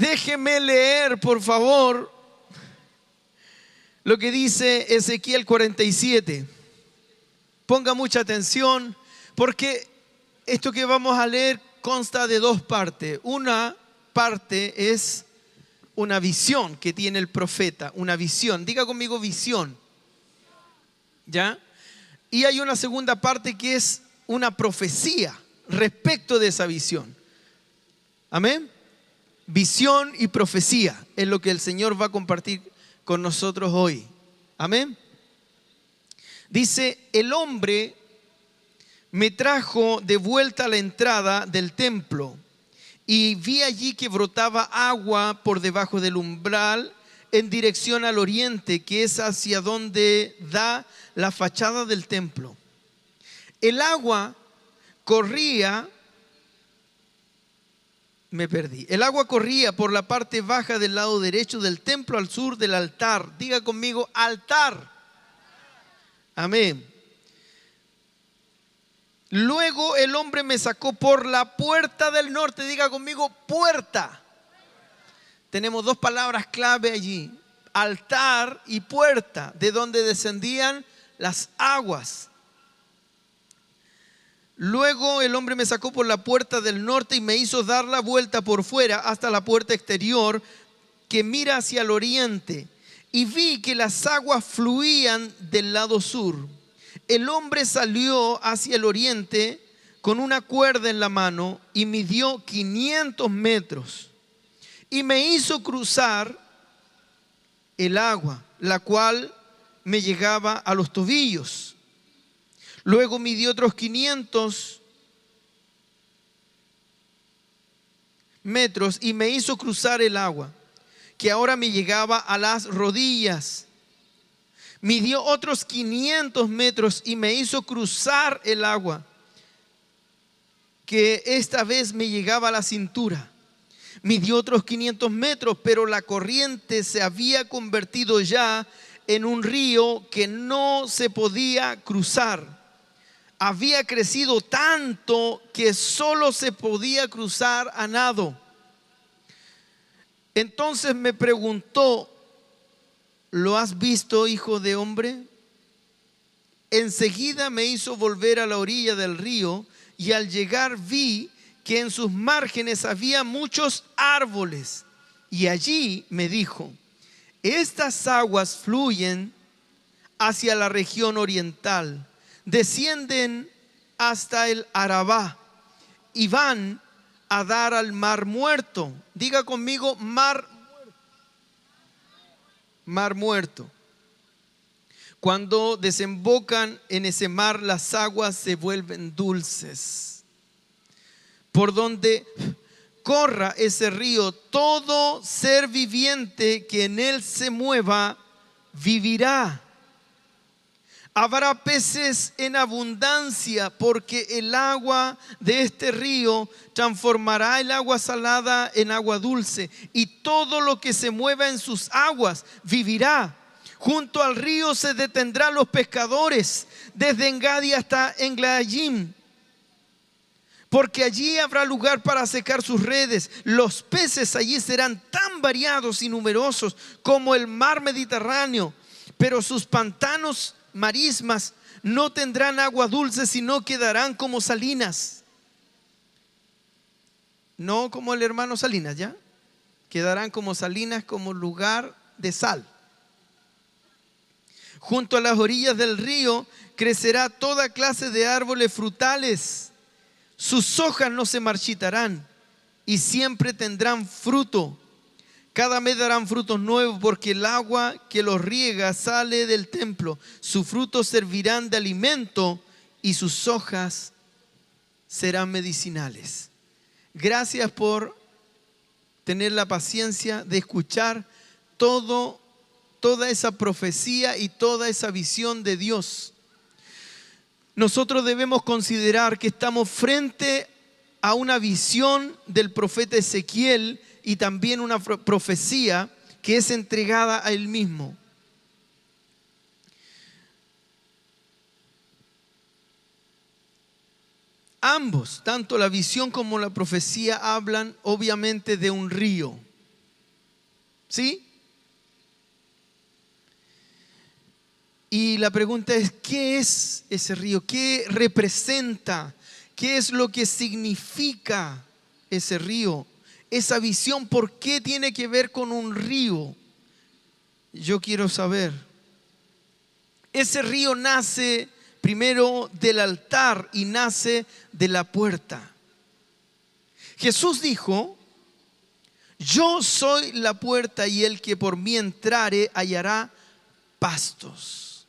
Déjeme leer, por favor, lo que dice Ezequiel 47. Ponga mucha atención, porque esto que vamos a leer consta de dos partes. Una parte es una visión que tiene el profeta, una visión. Diga conmigo visión. ¿Ya? Y hay una segunda parte que es una profecía respecto de esa visión. Amén. Visión y profecía es lo que el Señor va a compartir con nosotros hoy. Amén. Dice: el hombre me trajo de vuelta a la entrada del templo y vi allí que brotaba agua por debajo del umbral en dirección al oriente, que es hacia donde da la fachada del templo. El agua corría, El agua corría por la parte baja del lado derecho del templo al sur del altar. Diga conmigo, altar. Amén. Luego el hombre me sacó por la puerta del norte. Diga conmigo, puerta. Tenemos dos palabras clave allí: altar y puerta, de donde descendían las aguas. Luego el hombre me sacó por la puerta del norte y me hizo dar la vuelta por fuera hasta la puerta exterior que mira hacia el oriente, y vi que las aguas fluían del lado sur. El hombre salió hacia el oriente con una cuerda en la mano y midió 500 metros y me hizo cruzar el agua, la cual me llegaba a los tobillos. Luego midió otros 500 metros y me hizo cruzar el agua, que ahora me llegaba a las rodillas. Midió otros 500 metros y me hizo cruzar el agua, que esta vez me llegaba a la cintura. Midió otros 500 metros, pero la corriente se había convertido ya en un río que no se podía cruzar. Había crecido tanto que solo se podía cruzar a nado. Entonces me preguntó: ¿lo has visto, hijo de hombre? Enseguida me hizo volver a la orilla del río, y al llegar vi que en sus márgenes había muchos árboles. Y allí me dijo: estas aguas fluyen hacia la región oriental, descienden hasta el Arabá y van a dar al mar muerto. Diga conmigo, mar muerto. Cuando desembocan en ese mar, las aguas se vuelven dulces. Por donde corra ese río, todo ser viviente que en él se mueva vivirá. Habrá peces en abundancia, porque el agua de este río transformará el agua salada en agua dulce, y todo lo que se mueva en sus aguas vivirá. Junto al río se detendrán los pescadores, desde Engadi hasta Englayim, porque allí habrá lugar para secar sus redes. Los peces allí serán tan variados y numerosos como el mar Mediterráneo, pero sus pantanos, marismas, no tendrán agua dulce, sino quedarán como salinas. No como el hermano Salinas, ¿ya? Quedarán como salinas, como lugar de sal. Junto a las orillas del río crecerá toda clase de árboles frutales. Sus hojas no se marchitarán y siempre tendrán fruto. Cada mes darán frutos nuevos, porque el agua que los riega sale del templo. Sus frutos servirán de alimento y sus hojas serán medicinales. Gracias por tener la paciencia de escuchar toda esa profecía y toda esa visión de Dios. Nosotros debemos considerar que estamos frente a una visión del profeta Ezequiel y también una profecía que es entregada a él mismo. Ambos, tanto la visión como la profecía, hablan obviamente de un río. ¿Sí? Y la pregunta es, ¿qué es ese río? ¿Qué representa? ¿Qué es lo que significa ese río? Esa visión, ¿por qué tiene que ver con un río? Yo quiero saber. Ese río nace primero del altar y nace de la puerta. Jesús dijo: yo soy la puerta, y el que por mí entrare hallará pastos.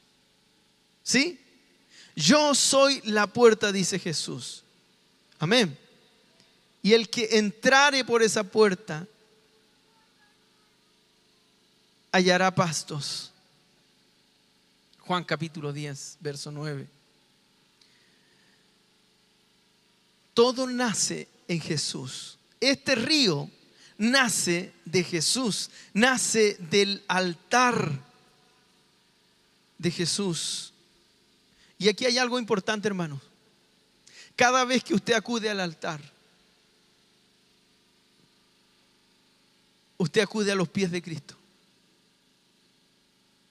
¿Sí? Yo soy la puerta, dice Jesús. Amén. Y el que entrare por esa puerta hallará pastos. Juan capítulo 10, verso 9. Todo nace en Jesús. Este río nace de Jesús, nace del altar de Jesús. Y aquí hay algo importante, hermanos. Cada vez que usted acude al altar, usted acude a los pies de Cristo.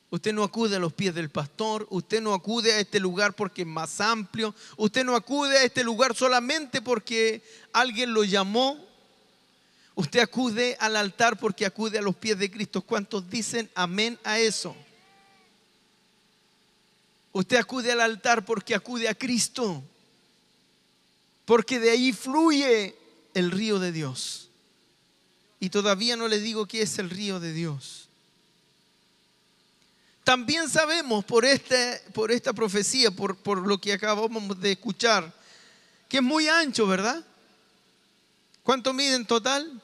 Usted no acude a los pies del pastor, usted no acude a este lugar porque es más amplio, usted no acude a este lugar solamente porque alguien lo llamó. Usted acude al altar porque acude a los pies de Cristo. ¿Cuántos dicen amén a eso? Usted acude al altar porque acude a Cristo, porque de ahí fluye el río de Dios. Y todavía no les digo qué es el río de Dios. También sabemos por esta profecía, por lo que acabamos de escuchar, que es muy ancho, ¿verdad? ¿Cuánto mide en total?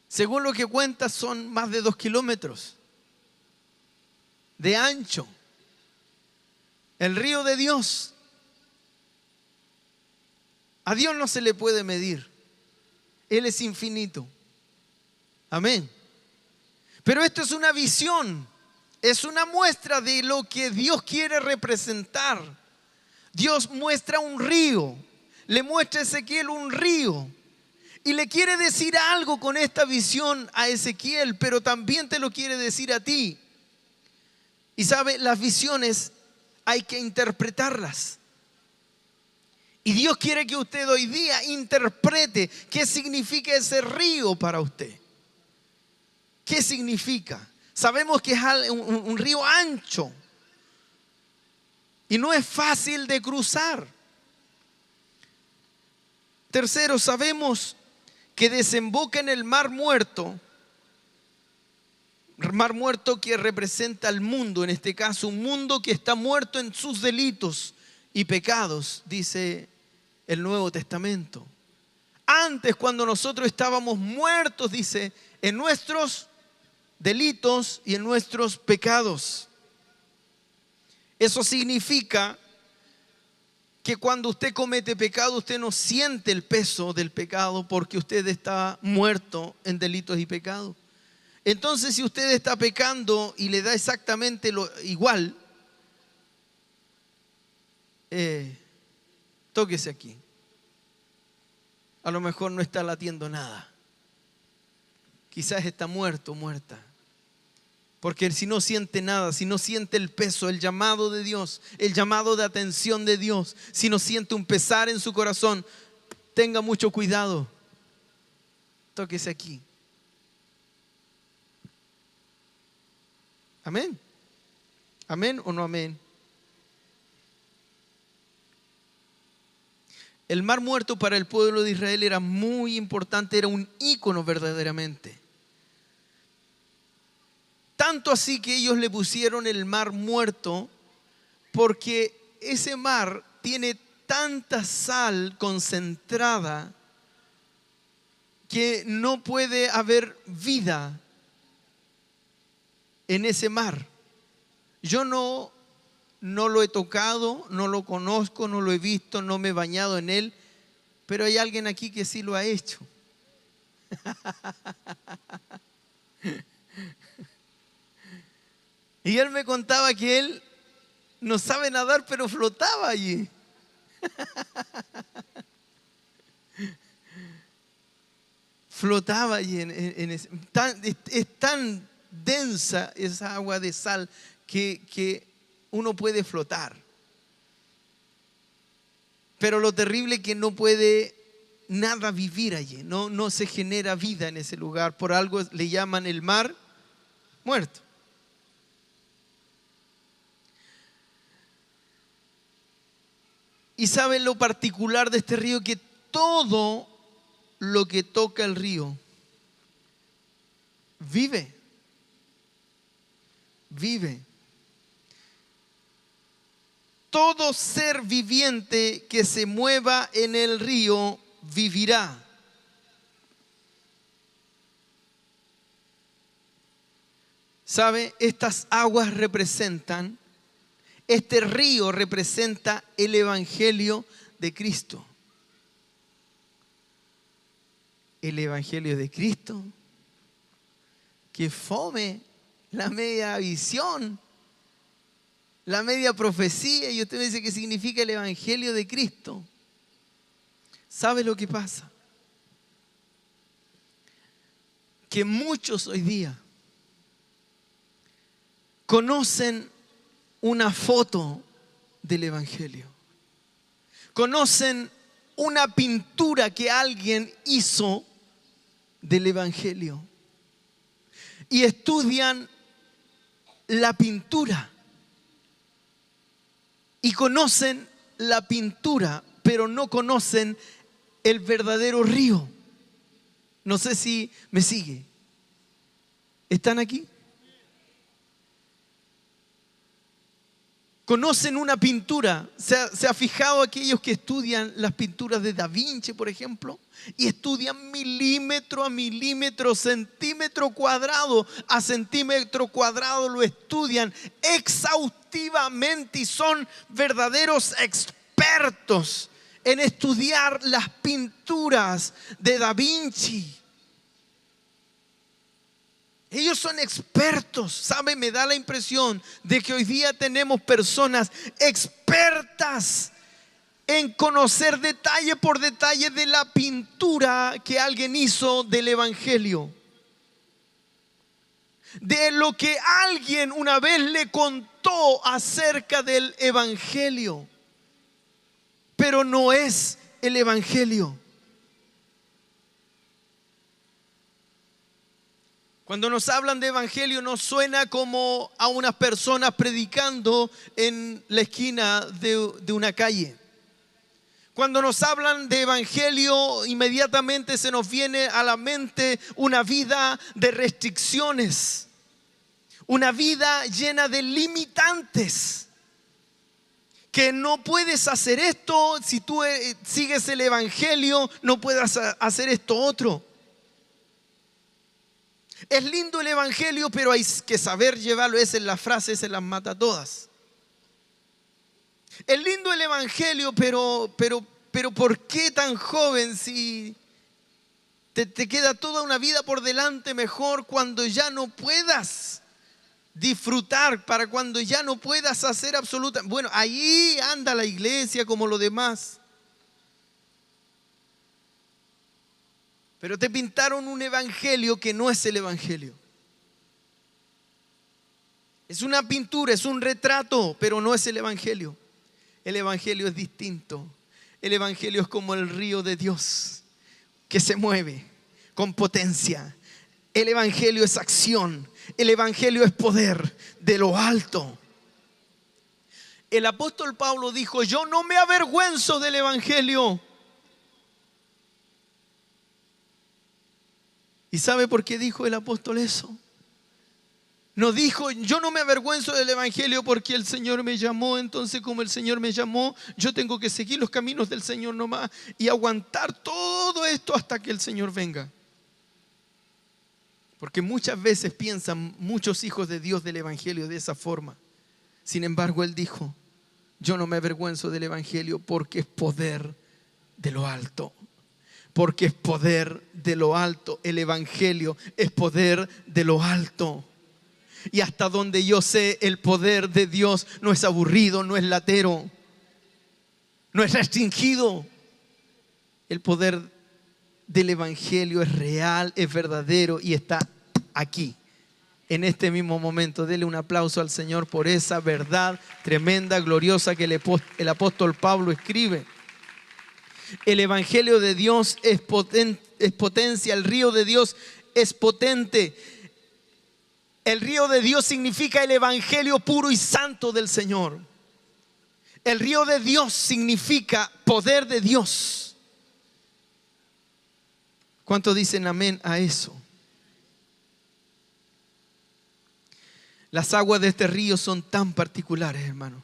Según lo que cuenta, son más de 2 kilómetros de ancho. El río de Dios. A Dios no se le puede medir. Él es infinito. Amén. Pero esto es una visión, es una muestra de lo que Dios quiere representar. Dios muestra un río, le muestra a Ezequiel un río y le quiere decir algo con esta visión a Ezequiel, pero también te lo quiere decir a ti. Y sabe, las visiones hay que interpretarlas. Y Dios quiere que usted hoy día interprete qué significa ese río para usted. ¿Qué significa? Sabemos que es un río ancho y no es fácil de cruzar. Tercero, sabemos que desemboca en el Mar Muerto. Mar Muerto que representa al mundo, en este caso un mundo que está muerto en sus delitos y pecados, dice el Nuevo Testamento. Antes, cuando nosotros estábamos muertos, dice, en nuestros delitos y en nuestros pecados. Eso significa que cuando usted comete pecado, usted no siente el peso del pecado porque usted está muerto en delitos y pecados. Entonces, si usted está pecando y le da exactamente lo igual, tóquese aquí. A lo mejor no está latiendo nada. Quizás está muerto o muerta. Porque si no siente nada, si no siente el peso, el llamado de Dios, el llamado de atención de Dios, si no siente un pesar en su corazón, tenga mucho cuidado. Tóquese aquí. Amén. Amén o no amén. El Mar Muerto para el pueblo de Israel era muy importante, era un ícono verdaderamente. Tanto así que ellos le pusieron el Mar Muerto porque ese mar tiene tanta sal concentrada que no puede haber vida en ese mar. Yo no lo he tocado, no lo conozco, no lo he visto, no me he bañado en él, pero hay alguien aquí que sí lo ha hecho. Y él me contaba que él no sabe nadar, pero flotaba allí. flotaba allí es tan densa esa agua de sal que uno puede flotar. Pero lo terrible es que no puede nada vivir allí, no se genera vida en ese lugar. Por algo le llaman el mar muerto. Y saben lo particular de este río, que todo lo que toca el río vive. Todo ser viviente que se mueva en el río vivirá. ¿Sabe? Estas aguas representan, este río representa el Evangelio de Cristo. El Evangelio de Cristo. Que fome la media visión, la media profecía, y usted me dice qué significa el Evangelio de Cristo. ¿Sabe lo que pasa? Que muchos hoy día conocen una foto del Evangelio. Conocen una pintura que alguien hizo del Evangelio. Y estudian la pintura. Y conocen la pintura, pero no conocen el verdadero río. No sé si me sigue. ¿Están aquí? Conocen una pintura. ¿Se ha fijado aquellos que estudian las pinturas de Da Vinci, por ejemplo? Y estudian milímetro a milímetro, centímetro cuadrado a centímetro cuadrado, lo estudian exhaustivamente y son verdaderos expertos en estudiar las pinturas de Da Vinci. Ellos son expertos, ¿sabe? Me da la impresión de que hoy día tenemos personas expertas en conocer detalle por detalle de la pintura que alguien hizo del Evangelio. De lo que alguien una vez le contó acerca del Evangelio. Pero no es el Evangelio. Cuando nos hablan de evangelio nos suena como a unas personas predicando en la esquina de una calle. Cuando nos hablan de evangelio, inmediatamente se nos viene a la mente una vida de restricciones, una vida llena de limitantes. Que no puedes hacer esto, si tú sigues el evangelio, no puedes hacer esto otro. Es lindo el evangelio, pero hay que saber llevarlo. Esa es la frase, se las mata todas. Es lindo el evangelio, pero ¿por qué tan joven? Si te queda toda una vida por delante, mejor cuando ya no puedas disfrutar, para cuando ya no puedas hacer absoluta. Bueno, ahí anda la iglesia como lo demás. Pero te pintaron un evangelio que no es el evangelio. Es una pintura, es un retrato, pero no es el evangelio. El evangelio es distinto. El evangelio es como el río de Dios que se mueve con potencia. El evangelio es acción. El evangelio es poder de lo alto. El apóstol Pablo dijo: yo no me avergüenzo del evangelio. ¿Y sabe por qué dijo el apóstol eso? No dijo: yo no me avergüenzo del evangelio porque el Señor me llamó, entonces como el Señor me llamó, yo tengo que seguir los caminos del Señor nomás y aguantar todo esto hasta que el Señor venga. Porque muchas veces piensan muchos hijos de Dios del evangelio de esa forma. Sin embargo, él dijo: yo no me avergüenzo del evangelio porque es poder de lo alto. Porque es poder de lo alto. El evangelio es poder de lo alto. Y hasta donde yo sé, el poder de Dios no es aburrido, no es latero, no es restringido. El poder del Evangelio es real, es verdadero y está aquí, en este mismo momento. Dele un aplauso al Señor por esa verdad tremenda, gloriosa que el apóstol Pablo escribe. El Evangelio de Dios es potencia, el río de Dios es potente. El río de Dios significa el Evangelio puro y santo del Señor. El río de Dios significa poder de Dios. ¿Cuántos dicen amén a eso? Las aguas de este río son tan particulares, hermano.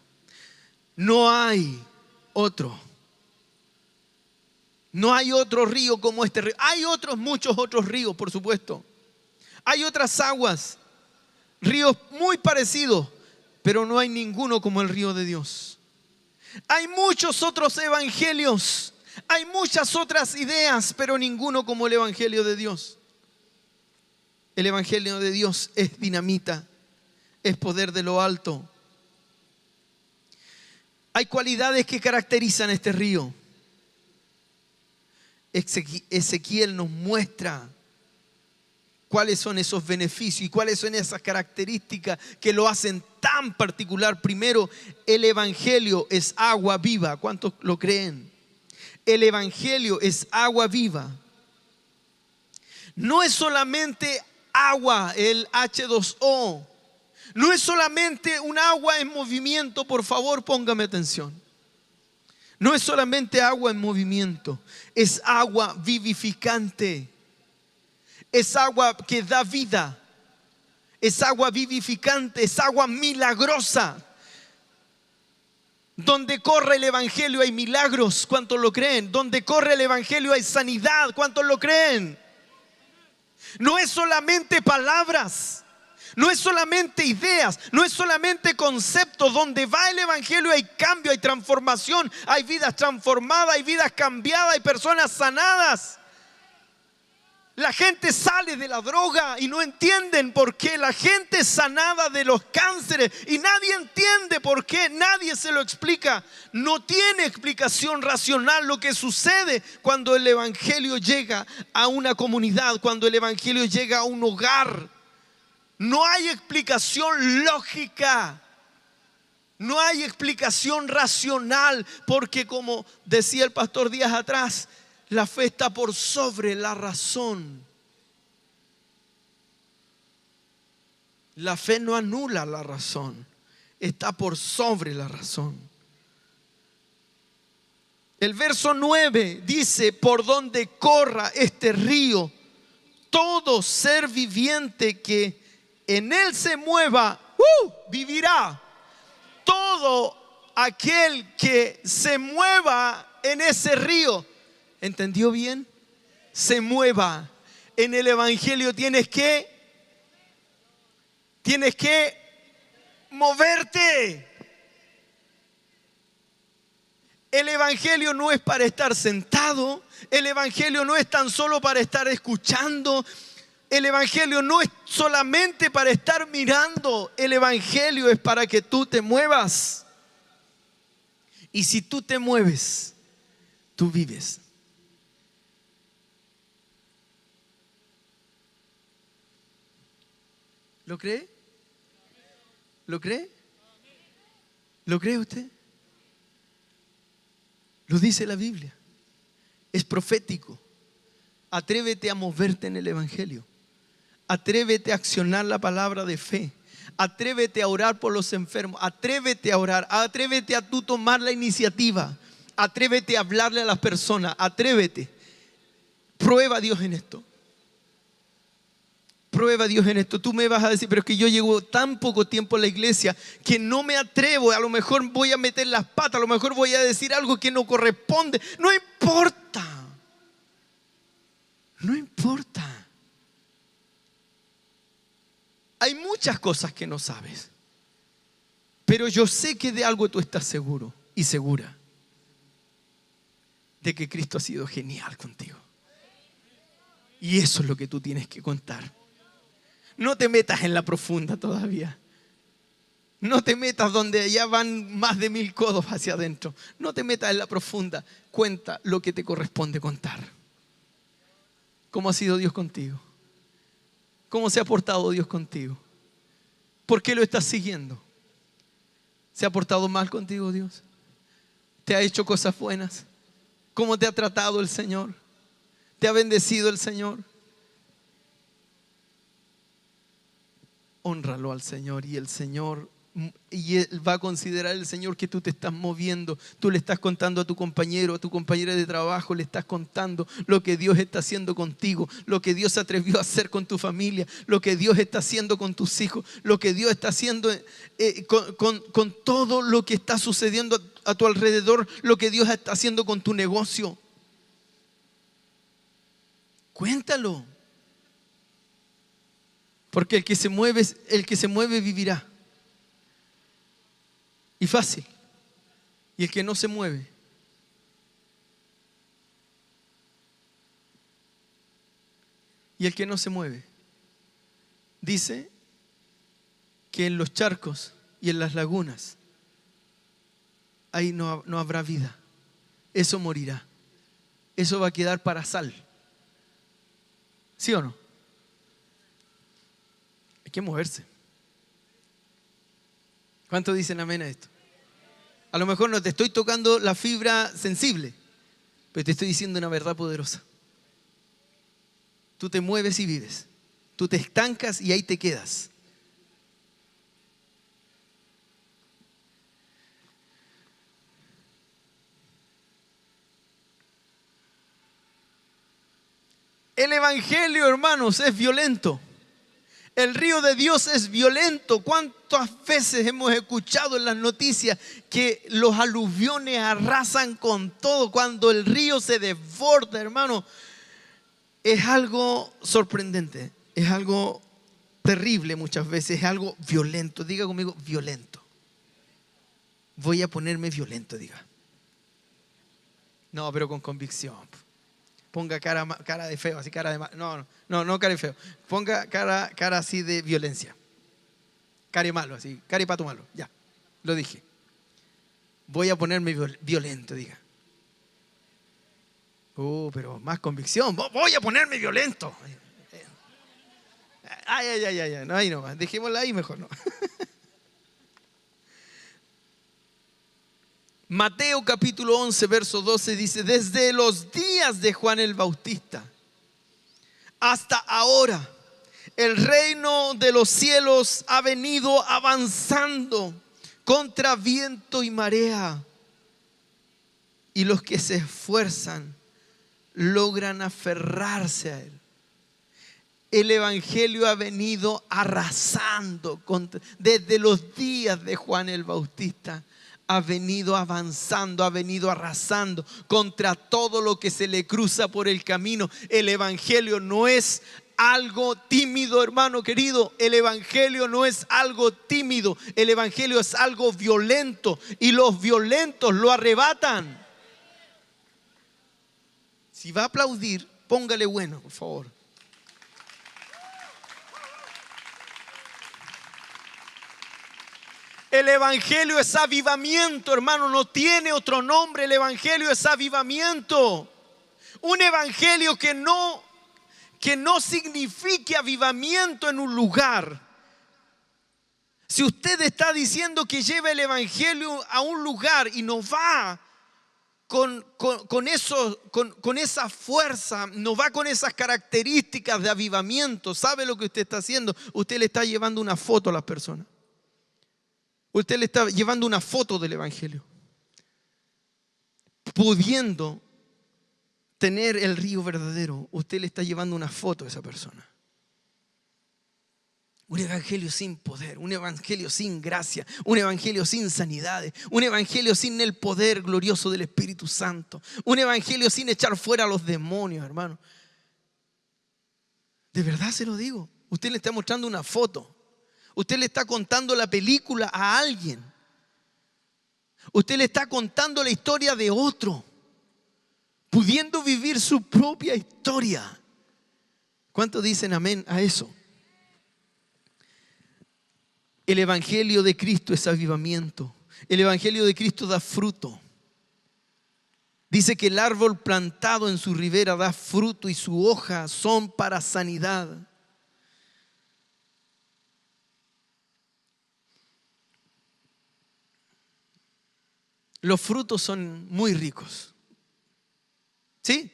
No hay otro. No hay otro río como este río. Hay muchos otros ríos, por supuesto. Hay otras aguas, ríos muy parecidos, pero no hay ninguno como el río de Dios. Hay muchos otros evangelios, hay muchas otras ideas, pero ninguno como el Evangelio de Dios. El Evangelio de Dios es dinamita, es poder de lo alto. Hay cualidades que caracterizan este río. Ezequiel nos muestra cuáles son esos beneficios y cuáles son esas características que lo hacen tan particular. Primero, el Evangelio es agua viva. ¿Cuántos lo creen? El Evangelio es agua viva. No es solamente agua, el H2O. No es solamente un agua en movimiento, por favor, póngame atención. No es solamente agua en movimiento, es agua vivificante. Es agua que da vida. Es agua vivificante, es agua milagrosa. Donde corre el Evangelio hay milagros. ¿Cuántos lo creen? Donde corre el Evangelio hay sanidad. ¿Cuántos lo creen? No es solamente palabras. No es solamente ideas, no es solamente conceptos. Donde va el Evangelio hay cambio, hay transformación, hay vidas transformadas, hay vidas cambiadas, hay personas sanadas. La gente sale de la droga y no entienden por qué. La gente es sanada de los cánceres y nadie entiende por qué. Nadie se lo explica. No tiene explicación racional lo que sucede cuando el Evangelio llega a una comunidad, cuando el Evangelio llega a un hogar. No hay explicación lógica, no hay explicación racional, porque como decía el pastor días atrás, la fe está por sobre la razón. La fe no anula la razón, está por sobre la razón. El verso 9 dice: por donde corra este río, todo ser viviente que en él se mueva, vivirá. Todo aquel que se mueva en ese río, ¿entendió bien? Se mueva. En el Evangelio tienes que moverte. El Evangelio no es para estar sentado. El Evangelio no es tan solo para estar escuchando. El Evangelio no es solamente para estar mirando. El Evangelio es para que tú te muevas. Y si tú te mueves, tú vives. ¿Lo cree? ¿Lo cree? ¿Lo cree usted? Lo dice la Biblia. Es profético. Atrévete a moverte en el Evangelio. Atrévete a accionar la palabra de fe. Atrévete a orar por los enfermos. Atrévete a orar. Atrévete a tú tomar la iniciativa. Atrévete a hablarle a las personas. Atrévete. Prueba a Dios en esto. Prueba a Dios en esto. Tú me vas a decir: pero es que yo llevo tan poco tiempo en la iglesia que no me atrevo. A lo mejor voy a meter las patas. A lo mejor voy a decir algo que no corresponde. No importa. No importa. Hay muchas cosas que no sabes, pero yo sé que de algo tú estás seguro y segura: de que Cristo ha sido genial contigo. Y eso es lo que tú tienes que contar. No te metas en la profunda todavía. No te metas donde ya van más de 1000 codos hacia adentro. No te metas en la profunda. Cuenta lo que te corresponde contar. ¿Cómo ha sido Dios contigo? ¿Cómo se ha portado Dios contigo? ¿Por qué lo estás siguiendo? ¿Se ha portado mal contigo Dios? ¿Te ha hecho cosas buenas? ¿Cómo te ha tratado el Señor? ¿Te ha bendecido el Señor? Hónralo al Señor y Él va a considerar el Señor que tú te estás moviendo. Tú le estás contando a tu compañero, a tu compañera de trabajo, le estás contando lo que Dios está haciendo contigo, lo que Dios se atrevió a hacer con tu familia, lo que Dios está haciendo con tus hijos, lo que Dios está haciendo con todo lo que está sucediendo a tu alrededor, lo que Dios está haciendo con tu negocio. Cuéntalo. Porque el que se mueve vivirá. Y fácil. Y el que no se mueve, dice que en los charcos y en las lagunas ahí no habrá vida. Eso morirá. Eso va a quedar para sal. ¿Sí o no? Hay que moverse. ¿Cuántos dicen amén a esto? A lo mejor no te estoy tocando la fibra sensible, pero te estoy diciendo una verdad poderosa. Tú te mueves y vives. Tú te estancas y ahí te quedas. El evangelio, hermanos, es violento. El río de Dios es violento. ¿Cuántas veces hemos escuchado en las noticias que los aluviones arrasan con todo? Cuando el río se desborda, hermano, es algo sorprendente, es algo terrible muchas veces, es algo violento. Diga conmigo, violento. Voy a ponerme violento, diga. No, pero con convicción. Ponga cara de feo, así cara de malo. No cara de feo. Ponga cara así de violencia. Cara malo, así, cara y pato malo. Ya, lo dije. Voy a ponerme violento, diga. Pero más convicción. Voy a ponerme violento. Ay. No, ahí nomás. Dejémosla ahí mejor, no. Mateo capítulo 11, verso 12 dice: desde los días de Juan el Bautista hasta ahora, el reino de los cielos ha venido avanzando contra viento y marea, y los que se esfuerzan logran aferrarse a él. El evangelio ha venido arrasando desde los días de Juan el Bautista. Ha venido avanzando, ha venido arrasando contra todo lo que se le cruza por el camino. El evangelio no es algo tímido, hermano querido. El evangelio no es algo tímido. El evangelio es algo violento, y los violentos lo arrebatan. Si va a aplaudir, póngale bueno, por favor. El evangelio es avivamiento, hermano, no tiene otro nombre. El evangelio es avivamiento. Un evangelio que no signifique avivamiento en un lugar. Si usted está diciendo que lleva el evangelio a un lugar y no va con esa fuerza, no va con esas características de avivamiento, ¿sabe lo que usted está haciendo? Usted le está llevando una foto a las personas. Usted le está llevando una foto del evangelio, pudiendo tener el río verdadero. Usted le está llevando una foto a esa persona. Un evangelio sin poder, un evangelio sin gracia, un evangelio sin sanidades, un evangelio sin el poder glorioso del Espíritu Santo, un evangelio sin echar fuera a los demonios, hermano. De verdad se lo digo. Usted le está mostrando una foto. Usted le está contando la película a alguien. Usted le está contando la historia de otro, pudiendo vivir su propia historia. ¿Cuántos dicen amén a eso? El evangelio de Cristo es avivamiento. El evangelio de Cristo da fruto. Dice que el árbol plantado en su ribera da fruto y su hoja son para sanidad. Los frutos son muy ricos. ¿Sí?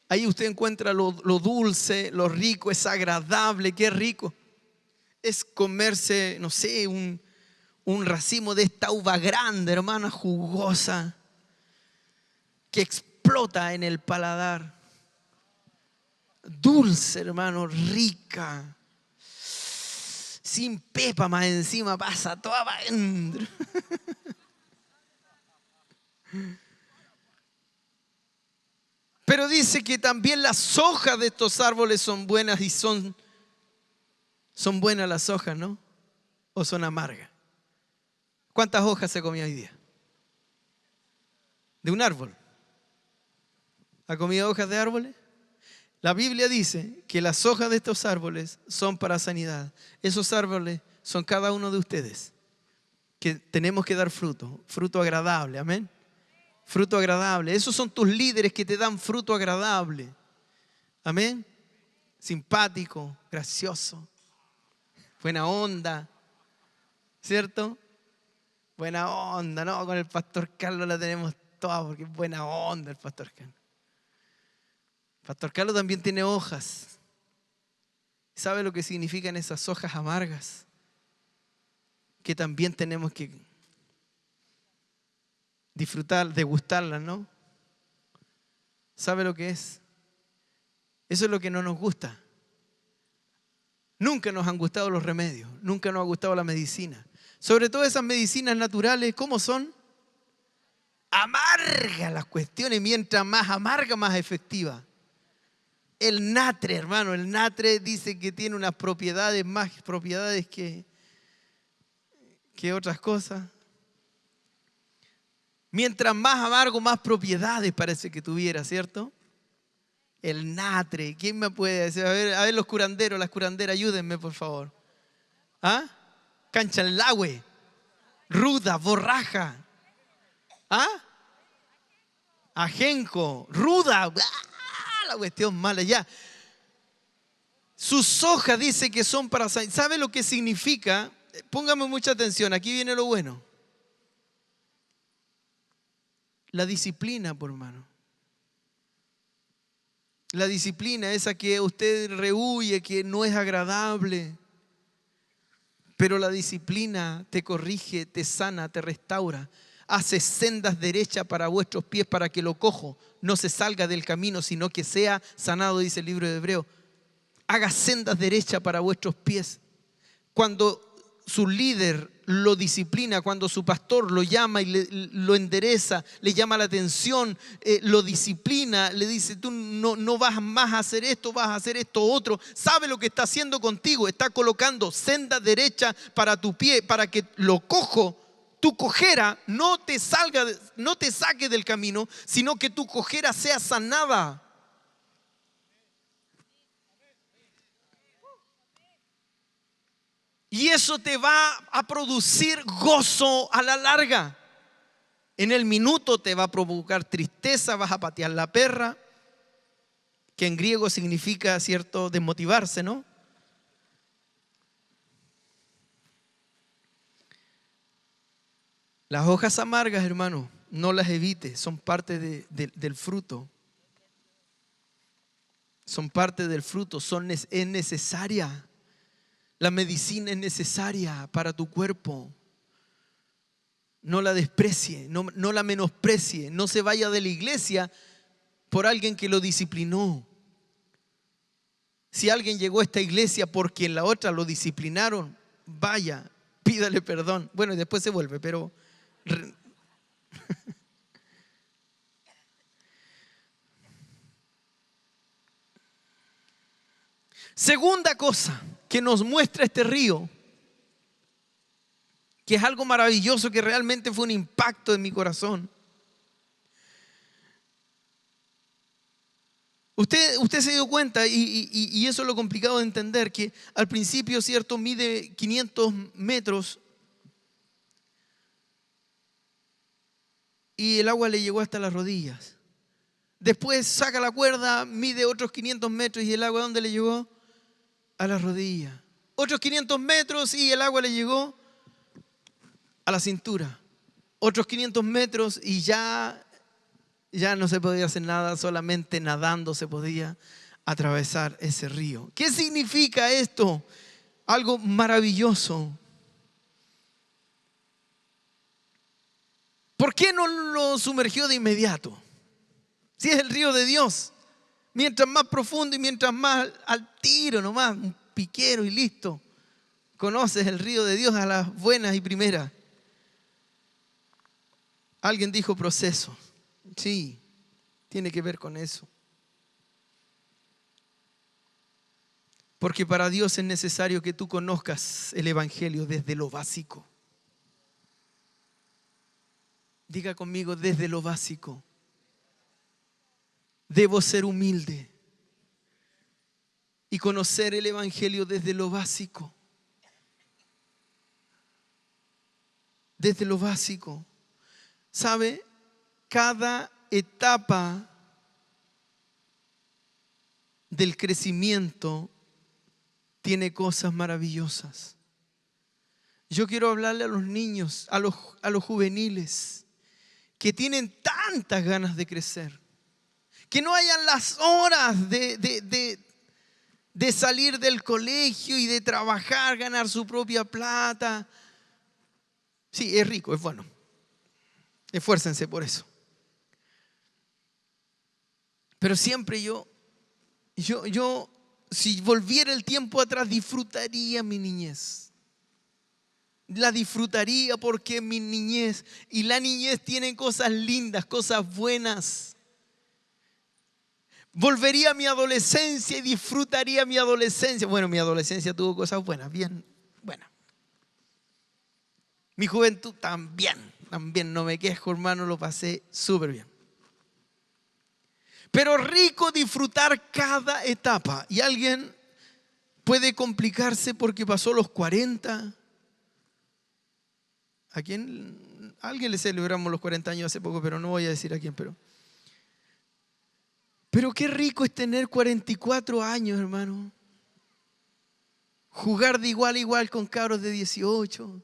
Ahí usted encuentra lo dulce, lo rico, es agradable, qué rico. Es comerse, no sé, un racimo de esta uva grande, hermana, jugosa, que explota en el paladar. Dulce, hermano, rica. Sin pepa más encima, pasa toda para adentro. Pero dice que también las hojas de estos árboles son buenas y son buenas las hojas, ¿no? ¿O son amargas? ¿Cuántas hojas se comió hoy día? De un árbol. ¿Ha comido hojas de árboles? La Biblia dice que las hojas de estos árboles son para sanidad. Esos árboles son cada uno de ustedes, que tenemos que dar fruto, fruto agradable, amén. Fruto agradable. Esos son tus líderes que te dan fruto agradable. Amén. Simpático, gracioso, buena onda, ¿cierto? Buena onda, ¿no? Con el pastor Carlos la tenemos toda porque es buena onda el pastor Carlos. El pastor Carlos también tiene hojas. ¿Sabe lo que significan esas hojas amargas? Que también tenemos que disfrutar, degustarlas, ¿no? ¿Sabe lo que es? Eso es lo que no nos gusta. Nunca nos han gustado los remedios, nunca nos ha gustado la medicina. Sobre todo esas medicinas naturales, ¿cómo son? Amargas las cuestiones, mientras más amarga, más efectiva. El natre, hermano, el natre dice que tiene unas propiedades, más propiedades que otras cosas. Mientras más amargo, más propiedades parece que tuviera, ¿cierto? El natre, ¿quién me puede decir? A ver los curanderos, las curanderas, ayúdenme por favor. ¿Ah? Canchanlahue, ruda, borraja. ¿Ah? Ajenjo, ruda. ¡Ah! La cuestión mala ya. Sus hojas dice que son para... ¿Sabe lo que significa? Póngame mucha atención, aquí viene lo bueno. La disciplina, por hermano. La disciplina, esa que usted rehúye, que no es agradable. Pero la disciplina te corrige, te sana, te restaura. Hace sendas derechas para vuestros pies, para que lo cojo no se salga del camino, sino que sea sanado, dice el libro de Hebreos. Haga sendas derechas para vuestros pies. Cuando su líder lo disciplina, cuando su pastor lo llama y lo endereza, le llama la atención, lo disciplina, le dice, tú no vas más a hacer esto, vas a hacer esto otro. Sabe lo que está haciendo contigo, está colocando senda derecha para tu pie, para que lo cojo, tu cojera no te saque del camino, sino que tu cojera sea sanada. Y eso te va a producir gozo a la larga. En el minuto te va a provocar tristeza, vas a patear la perra, que en griego significa, ¿cierto?, desmotivarse, ¿no? Las hojas amargas, hermano, no las evites, son parte del fruto. Son parte del fruto, es necesaria. La medicina es necesaria para tu cuerpo. No la desprecie, no la menosprecie. No se vaya de la iglesia por alguien que lo disciplinó. Si alguien llegó a esta iglesia porque en la otra lo disciplinaron, vaya, pídale perdón. Bueno, y después se vuelve, pero... Segunda cosa que nos muestra este río, que es algo maravilloso, que realmente fue un impacto en mi corazón. Usted se dio cuenta, y eso es lo complicado de entender, que al principio, ¿cierto?, mide 500 metros y el agua le llegó hasta las rodillas. Después saca la cuerda, mide otros 500 metros y el agua, ¿dónde le llegó? A la rodilla. Otros 500 metros y el agua le llegó a la cintura. Otros 500 metros y ya no se podía hacer nada, solamente nadando se podía atravesar ese río. ¿Qué significa esto? Algo maravilloso. ¿Por qué no lo sumergió de inmediato? Si es el río de Dios, mientras más profundo y mientras más al tiro nomás, un piquero y listo. Conoces el río de Dios a las buenas y primeras. Alguien dijo proceso. Sí, tiene que ver con eso. Porque para Dios es necesario que tú conozcas el Evangelio desde lo básico. Diga conmigo, desde lo básico. Debo ser humilde y conocer el Evangelio desde lo básico. Desde lo básico. ¿Sabe? Cada etapa del crecimiento tiene cosas maravillosas. Yo quiero hablarle a los niños, a los juveniles, que tienen tantas ganas de crecer. Que no hayan las horas de salir del colegio y de trabajar, ganar su propia plata. Sí, es rico, es bueno. Esfuércense por eso. Pero siempre yo, si volviera el tiempo atrás, disfrutaría mi niñez. La disfrutaría porque mi niñez y la niñez tienen cosas lindas, cosas buenas. Volvería a mi adolescencia y disfrutaría mi adolescencia. Bueno, mi adolescencia tuvo cosas buenas, bien buenas. Mi juventud también no me quejo, hermano, lo pasé súper bien. Pero rico disfrutar cada etapa. Y alguien puede complicarse porque pasó los 40. ¿A quién? A alguien le celebramos los 40 años hace poco, pero no voy a decir a quién, pero qué rico es tener 44 años, hermano. Jugar de igual a igual con cabros de 18.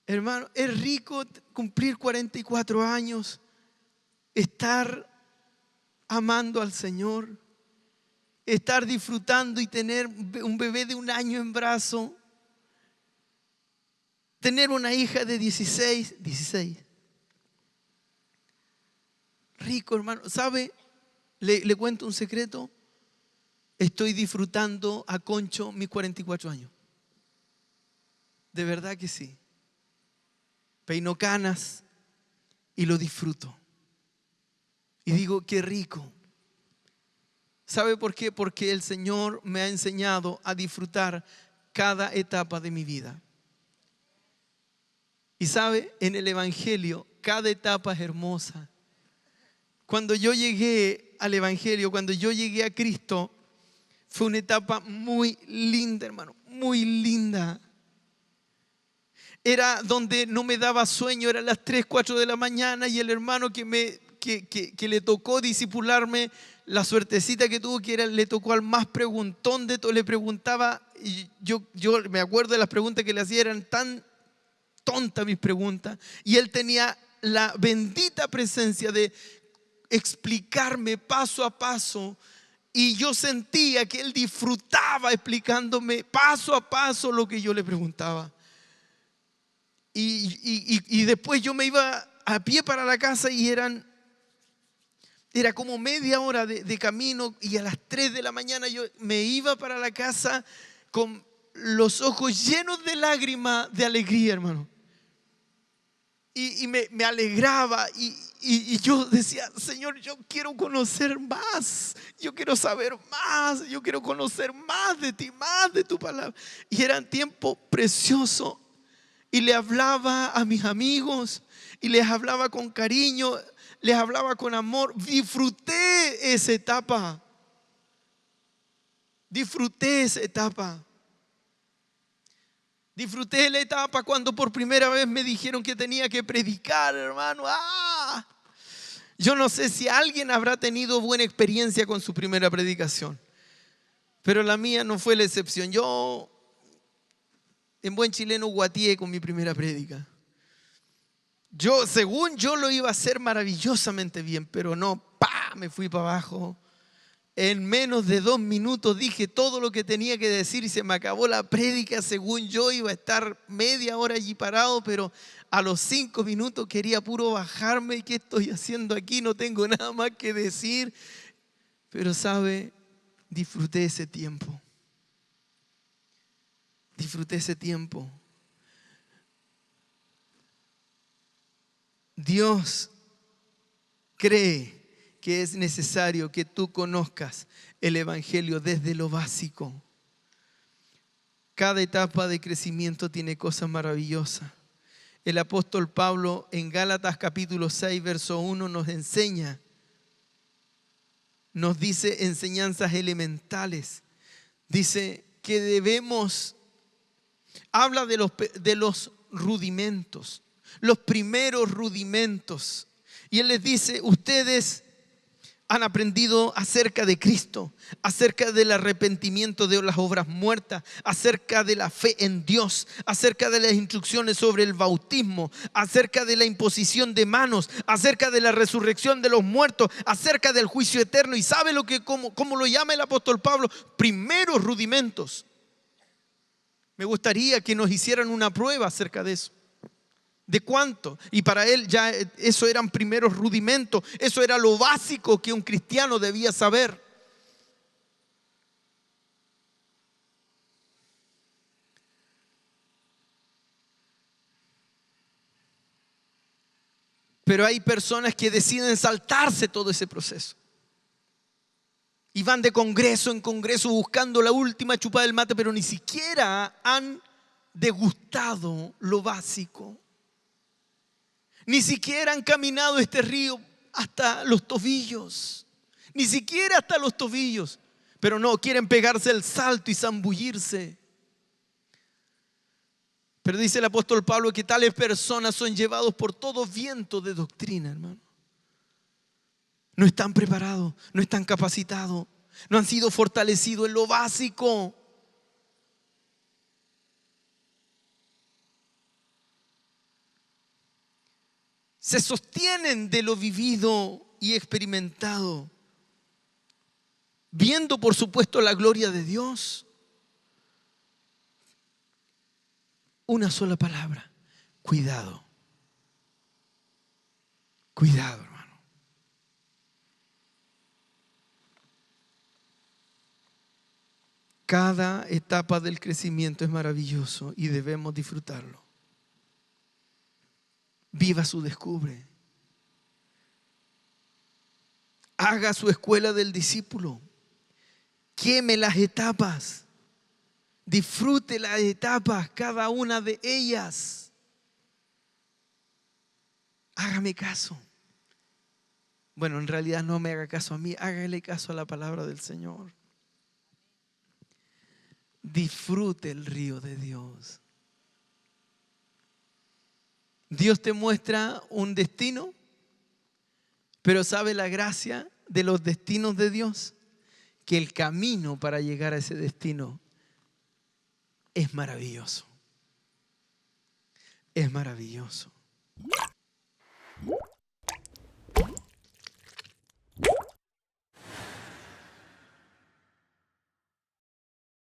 Hermano, es rico cumplir 44 años, estar amando al Señor, estar disfrutando y tener un bebé de 1 año en brazo, tener una hija de 16. Rico, hermano. ¿Sabe? Le cuento un secreto. Estoy disfrutando a Concho mis 44 años. De verdad que sí. Peino canas y lo disfruto. Y digo, qué rico. ¿Sabe por qué? Porque el Señor me ha enseñado a disfrutar cada etapa de mi vida. Y sabe, en el Evangelio, cada etapa es hermosa. Cuando yo llegué al Evangelio, cuando yo llegué a Cristo, fue una etapa muy linda, hermano, muy linda. Era donde no me daba sueño, eran las 3, 4 de la mañana y el hermano que le tocó discipularme, la suertecita que tuvo, le tocó al más preguntón de todo, le preguntaba, y yo me acuerdo de las preguntas que le hacía, eran tan tontas mis preguntas, y él tenía la bendita presencia de explicarme paso a paso, y yo sentía que él disfrutaba explicándome paso a paso lo que yo le preguntaba. Y después yo me iba a pie para la casa y era como media hora de camino, y a las 3 de la mañana yo me iba para la casa con los ojos llenos de lágrimas de alegría, hermano. Y me alegraba y yo decía, Señor, yo quiero conocer más, yo quiero saber más, yo quiero conocer más de ti, más de tu palabra. Y eran tiempos preciosos. Y le hablaba a mis amigos y les hablaba con cariño, les hablaba con amor. Disfruté esa etapa. Disfruté esa etapa. Disfruté la etapa cuando por primera vez me dijeron que tenía que predicar, hermano. ¡Ah! Yo no sé si alguien habrá tenido buena experiencia con su primera predicación, pero la mía no fue la excepción. Yo, en buen chileno, guatié con mi primera prédica. Según yo lo iba a hacer maravillosamente bien, pero no, me fui para abajo. En menos de 2 minutos dije todo lo que tenía que decir y se me acabó la prédica. Según yo iba a estar media hora allí parado, pero a los 5 minutos quería puro bajarme. ¿Y qué estoy haciendo aquí? No tengo nada más que decir. Pero sabe, disfruté ese tiempo. Disfruté ese tiempo. Dios cree que es necesario que tú conozcas el Evangelio desde lo básico. Cada etapa de crecimiento tiene cosas maravillosas. El apóstol Pablo en Gálatas capítulo 6, verso 1 nos enseña, nos dice enseñanzas elementales. Dice que debemos, habla de los rudimentos, los primeros rudimentos. Y él les dice, ustedes han aprendido acerca de Cristo, acerca del arrepentimiento de las obras muertas, acerca de la fe en Dios, acerca de las instrucciones sobre el bautismo, acerca de la imposición de manos, acerca de la resurrección de los muertos, acerca del juicio eterno. ¿Y sabe cómo lo llama el apóstol Pablo? Primeros rudimentos. Me gustaría que nos hicieran una prueba acerca de eso. ¿De cuánto? Y para él ya eso eran primeros rudimentos. Eso era lo básico que un cristiano debía saber. Pero hay personas que deciden saltarse todo ese proceso. Y van de congreso en congreso buscando la última chupada del mate, pero ni siquiera han degustado lo básico. Ni siquiera han caminado este río hasta los tobillos. Ni siquiera hasta los tobillos. Pero no, quieren pegarse el salto y zambullirse. Pero dice el apóstol Pablo que tales personas son llevados por todo viento de doctrina, hermano. No están preparados, no están capacitados, no han sido fortalecidos en lo básico. Se sostienen de lo vivido y experimentado, viendo por supuesto la gloria de Dios. Una sola palabra: cuidado. Cuidado, hermano. Cada etapa del crecimiento es maravilloso y debemos disfrutarlo. Viva su descubre. Haga su escuela del discípulo. Queme las etapas. Disfrute las etapas, cada una de ellas. Hágame caso. Bueno, en realidad no me haga caso a mí, hágale caso a la palabra del Señor. Disfrute el río de Dios. Dios te muestra un destino, pero ¿sabe la gracia de los destinos de Dios? Que el camino para llegar a ese destino es maravilloso. Es maravilloso.